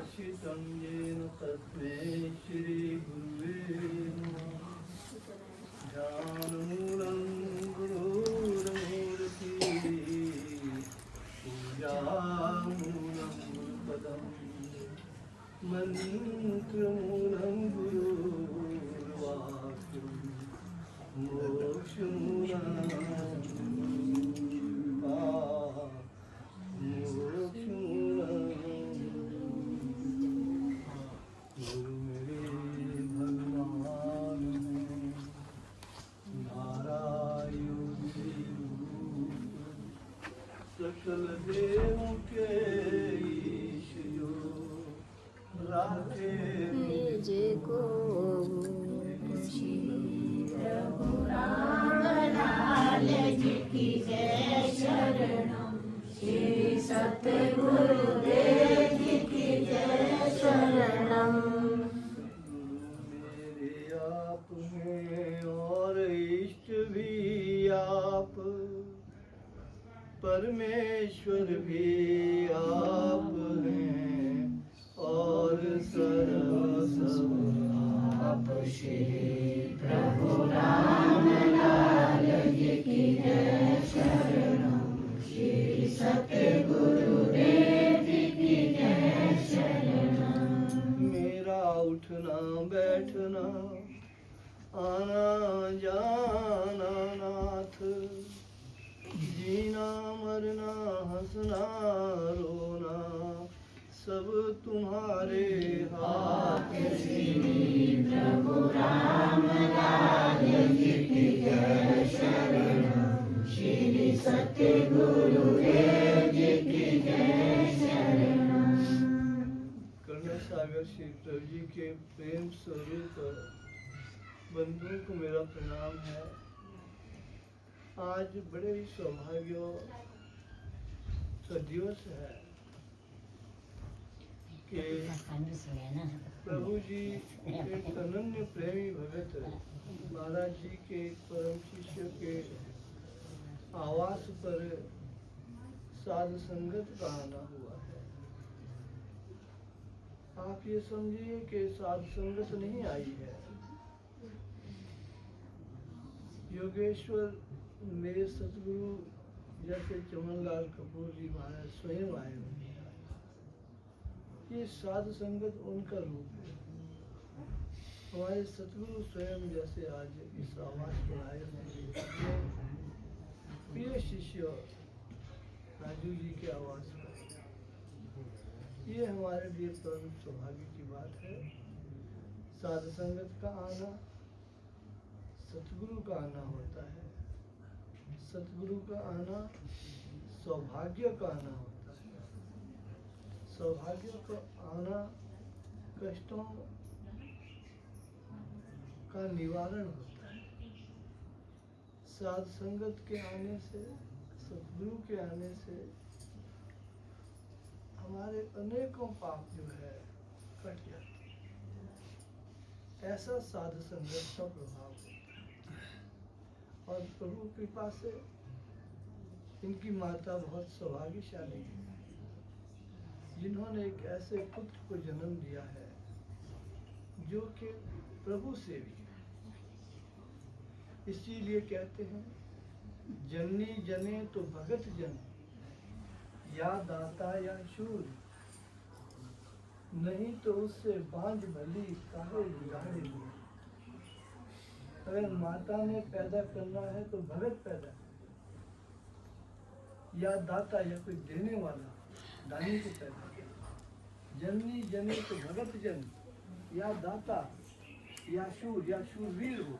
दर्शितं येन तस्मै श्रीगुरुवे नमः। ज्ञानमूलं गुरुर्मूर्ति पूजामूलं गुरुपदम् मन्त्रमूलं गुरुर्वाक्यं मोक्षमूलं गुरु मेरे भगवान हैं, नारायण सकल देवों के ईश्वर राधे निज को प्रभु राम लाल जी की जय शरणम श्री सतगुरुदेव जी की जय शरणम। मेरे आप हैं और इष्ट भी आप, परमेश्वर भी आप हैं और सर्वस्व आप श्री प्रभु राम लाल जी की जय शरणम श्री सतगुरुदेव जी की जय शरणम। मेरा उठना बैठना आना जाना नाथ, जीना मरना हंसना रोना सब तुम्हारे हाथ श्री प्रभु राम लाल जी की जय शरणम श्री सतगुरुदेव जी की जय शरणम। करुणा सागर श्री प्रभु जी के प्रेम स्वरूप बंधुओं को मेरा प्रणाम है। आज बड़े ही सौभाग्य दिवस है कि प्रभु जी एक अनन्य प्रेमी भगत महाराज जी के परम शिष्य के आवास पर साध संगत का आना हुआ है। आप ये समझिए कि साध संगत नहीं आई है, योगेश्वर मेरे सतगुरु जैसे चमनलाल कपूर जी महाराज स्वयं आए हुए हैं। ये साध संगत उनका रूप है। हमारे सतगुरु स्वयं जैसे आज इस आवास पर आए हैं, प्रिय शिष्य राजू जी के आवास पर, ये हमारे लिए परम सौभाग्य की बात है। साध संगत का आना सतगुरु का आना होता है, सतगुरु का आना सौभाग्य का आना होता है। सौभाग्य का आना कष्टों का निवारण होता है। साध संगत के आने से, सतगुरु के आने से हमारे अनेकों पाप जो है कट जाते हैं। ऐसा साध संगत का प्रभाव होता है। और प्रभु कृपा से इनकी माता बहुत सौभाग्यशाली है, जिन्होंने एक ऐसे पुत्र को जन्म दिया है जो कि प्रभु सेवी है। इसीलिए कहते हैं जननी जने तो भगत जन, या दाता या शूर, नहीं तो उससे बांझ भली काहे बिगाड़े लिए। अगर माता ने पैदा करना है तो भगत पैदा करे, या दाता या कोई देने वाला दानी को पैदा करे। जननी जने तो भगत जन, या दाता या शूरवीर हो,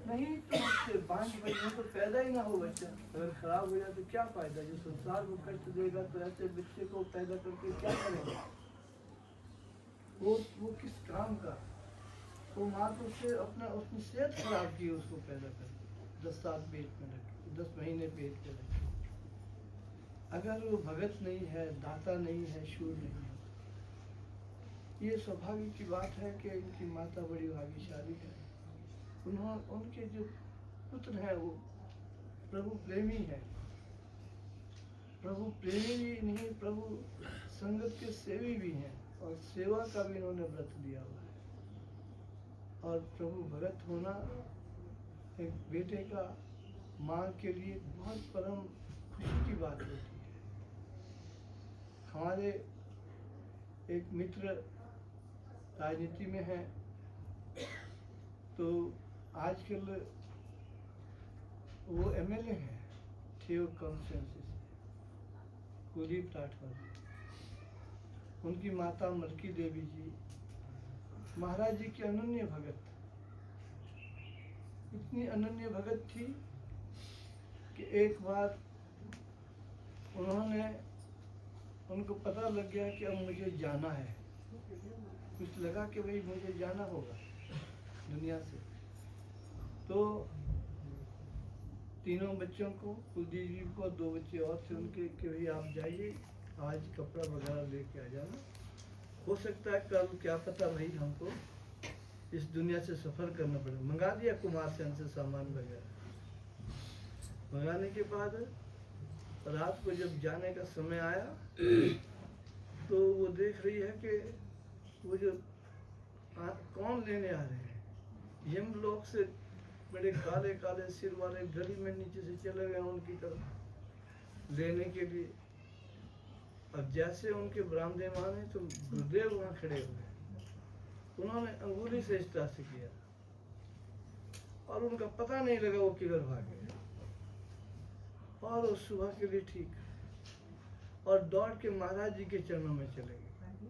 नहीं तो उससे बांझ भली, नहीं तो पैदा ही ना हो बच्चा। अगर खराब हो जाए तो क्या फायदा? जो संसार को कष्ट देगा तो ऐसे बच्चे को पैदा करके क्या करेगा? वो किस काम का? वो माँ तो उससे अपनी सेहत खराब की उसको पैदा करके 10 साल पेट में रखे, 10 महीने पेट में रखे। अगर वो भगत नहीं है, दाता नहीं है, शूर नहीं है, ये सौभाग्य की बात है कि इनकी माता बड़ी भाग्यशाली है। उनके जो पुत्र हैं वो प्रभु प्रेमी है। प्रभु प्रेमी नहीं, प्रभु संगत के सेवी भी हैं और सेवा का भी इन्होंने व्रत लिया हुआ है। और प्रभु भगत होना एक बेटे का माँ के लिए बहुत परम खुशी की बात होती है। हमारे एक मित्र राजनीति में हैं, तो आजकल वो एमएलए हैं ठेव कॉन्स्टिट्यूंसी से, कुलदीप राठौर। उनकी माता मलकी देवी जी महाराज जी की अनन्य भगत, इतनी अनन्य भगत थी कि एक बार उनको पता लग गया कि अब मुझे जाना है, कुछ लगा कि भाई मुझे जाना होगा दुनिया से। तो तीनों बच्चों को, कुलदीप जी को, 2 बच्चे और थे उनके, कि भाई आप जाइए, आज कपड़ा वगैरह लेके आ जाना, हो सकता है कल क्या पता भाई हमको इस दुनिया से सफ़र करना पड़े। मंगा दिया कुमार सेन से सामान वगैरह। मंगाने के बाद रात को जब जाने का समय आया तो वो देख रही है कि वो जो कौन लेने आ रहे हैं, यमलोक से बड़े काले काले सिर वाले गली में नीचे से चले गए उनकी तरफ लेने के लिए। अब जैसे उनके बरामदे माने तो गुरुदेव वहाँ खड़े हुए, उन्होंने अंगुली से इस तरह से किया और उनका पता नहीं लगा वो किधर भागे। और वो सुबह के लिए ठीक और दौड़ के महाराज जी के चरणों में चले गए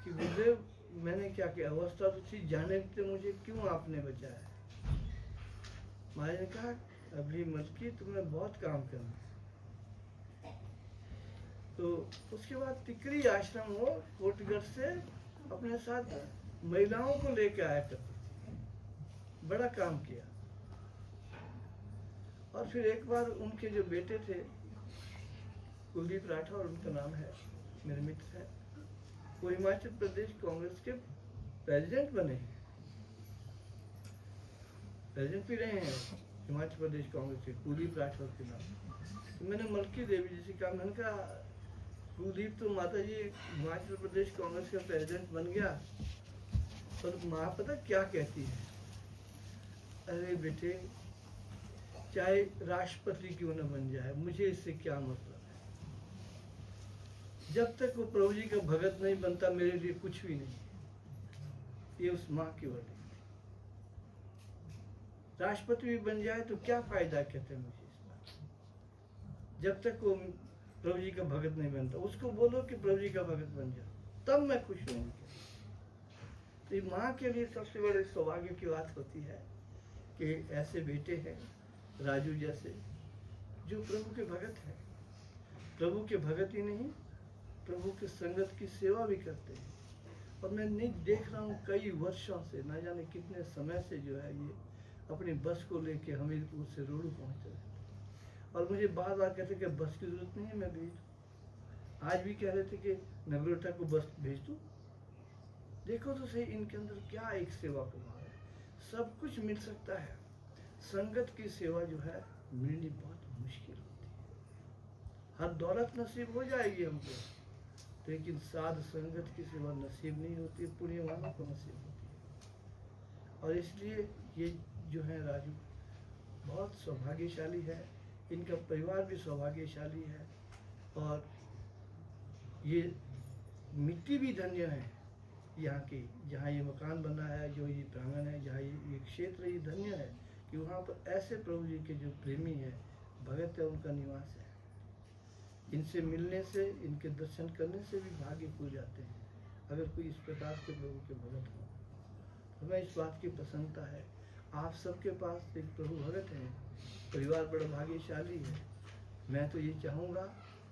कि गुरुदेव मैंने क्या किया, अवस्था तो थी, जाने थे मुझे, क्यों आपने बचाया। महाराज ने कहा अभी मलकी तुम्हें बहुत काम करना है। तो उसके बाद तिकरी आश्रम वो कोटगढ़ से अपने साथ महिलाओं को लेकर आया करते थे, बड़ा काम किया। और फिर एक बार उनके जो बेटे थे कुलदीप राठौर उनका नाम है, मेरे मित्र हैं, वो हिमाचल प्रदेश कांग्रेस के प्रेसिडेंट बने हैं, प्रेसिडेंट भी रहे हैं हिमाचल प्रदेश कांग्रेस के, कुलदीप राठौर के नाम। तो मैंने मलकी देवी जी से कहा, मैंने कहा कुलदीप तो माता जी हिमाचल प्रदेश कांग्रेस का प्रेसिडेंट बन गया, पर माँ पता क्या कहती है, अरे बेटे चाहे राष्ट्रपति क्यों न बन जाए, मुझे इससे क्या मतलब है, जब तक वो प्रभु जी का भगत नहीं बनता मेरे लिए कुछ भी नहीं। ये उस माँ की वर्दी। राष्ट्रपति भी बन जाए तो क्या फायदा, कहते हैं मुझे इस बात, जब तक वो प्रभु जी का भगत नहीं बनता। उसको बोलो कि प्रभु जी का भगत बन जाओ, तब मैं खुश होंगी। तो ये माँ के लिए सबसे बड़े सौभाग्य की बात होती है कि ऐसे बेटे हैं राजू जैसे, जो प्रभु के भगत हैं, प्रभु के भगत ही नहीं प्रभु के संगत की सेवा भी करते हैं। और मैं नहीं देख रहा हूँ कई वर्षों से, ना जाने कितने समय से जो है ये अपनी बस को लेके हमीरपुर से रोडू पहुँच रहे हैं। और मुझे बार बार कहते कि बस की जरूरत नहीं है, मैं भेज दूँ। आज भी कह रहे थे कि नगरोटा को बस भेज दूँ। देखो तो सही इनके अंदर क्या एक सेवा का भाव है। सब कुछ मिल सकता है, संगत की सेवा जो है मिलनी बहुत मुश्किल होती है। हर दौलत नसीब हो जाएगी हमको, लेकिन साध संगत की सेवा नसीब नहीं होती, पुण्यवानों को नसीब होती है। और इसलिए ये जो है राजू बहुत सौभाग्यशाली है, इनका परिवार भी सौभाग्यशाली है, और ये मिट्टी भी धन्य है यहाँ की, जहाँ ये मकान बना है, जो ये प्रांगण है, जहाँ ये क्षेत्र, ये धन्य है कि वहाँ पर ऐसे प्रभु जी के जो प्रेमी है, भगत है, उनका निवास है। इनसे मिलने से, इनके दर्शन करने से भी भाग्य खुल जाते हैं, अगर कोई इस प्रकार के प्रभु के भगत हो। हमें इस बात की प्रसन्नता है, आप सबके पास एक प्रभु भगत हैं, परिवार बड़ा भाग्यशाली है। मैं तो ये चाहूँगा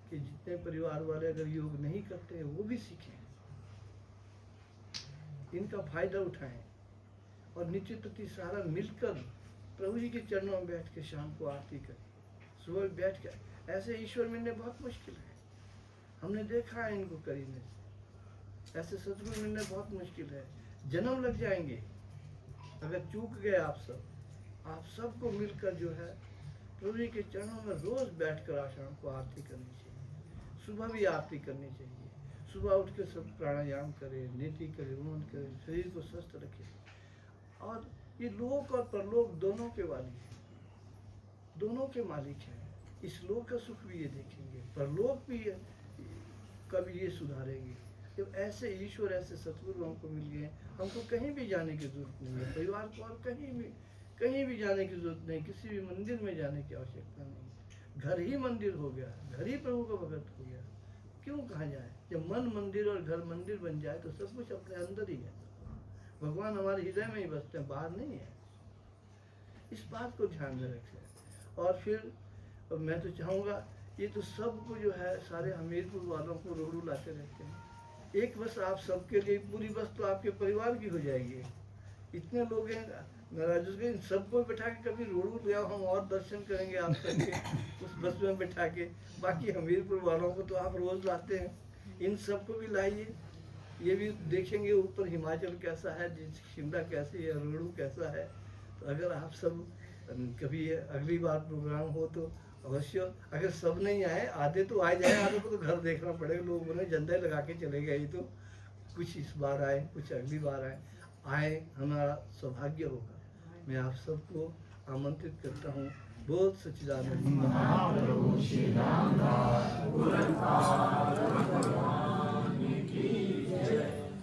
कि जितने परिवार वाले अगर योग नहीं करते हैं वो भी सीखें, इनका फायदा उठाएं, और नित्य प्रति सारा मिलकर प्रभु जी के चरणों में बैठ के शाम को आरती करें, सुबह बैठ कर। ऐसे ईश्वर मिलने बहुत मुश्किल है, हमने देखा है इनको करीने से। ऐसे सदगुरु मिलने बहुत मुश्किल है, जन्म लग जाएंगे अगर चूक गए आप सबको मिलकर जो है प्रभु जी के चरणों में रोज बैठकर शाम को आरती करनी चाहिए। सुबह भी आरती करनी चाहिए, सुबह उठ के सब प्राणायाम करें, नीति करें, उन्नत करें, शरीर को स्वस्थ रखें। और ये लोक और परलोक दोनों के वाली है, दोनों के मालिक हैं। इस लोक का सुख भी ये देखेंगे, परलोक भी ये कभी ये सुधारेंगे। जब ऐसे ईश्वर, ऐसे सतगुरु हमको मिल गए, हमको कहीं भी जाने की जरूरत नहीं है, परिवार को और कहीं भी जाने की जरूरत नहीं, किसी भी मंदिर में जाने की आवश्यकता नहीं। घर ही मंदिर हो गया, घर ही प्रभु का भगत हो गया, क्यों कहाँ जाए? जब मन मंदिर और घर मंदिर बन जाए तो सब कुछ अपने अंदर ही है। भगवान हमारे हृदय में ही बसते हैं, बाहर नहीं है। इस बात को ध्यान में रखें। और फिर मैं तो चाहूँगा, ये तो सबको जो है, सारे हमीरपुर वालों को रोड़ू लाते रहते हैं। एक बस आप सबके लिए, पूरी बस तो आपके परिवार की हो जाएगी। इतने लोग हैं, महाराज इन सबको बैठा के कभी रोड़ू ले आओ, हम और दर्शन करेंगे आप सबके उस बस में बैठा के। बाकी हमीरपुर वालों को तो आप रोज लाते हैं, इन सबको भी लाइए, ये भी देखेंगे ऊपर हिमाचल कैसा है, शिमला कैसी है, रोड़ू कैसा है। तो अगर आप सब कभी अगली बार प्रोग्राम हो तो अवश्य, अगर सब नहीं आए, आधे तो आ जाए, आधे को तो घर देखना पड़ेगा। लोग उन्हें झंडे लगा के चले गए, तो कुछ इस बार आए, कुछ अगली बार आए, हमारा सौभाग्य होगा। मैं आप सबको आमंत्रित करता हूँ। बोल सच्चिदानंद महाप्रभु श्री रामदास भगवान की जय।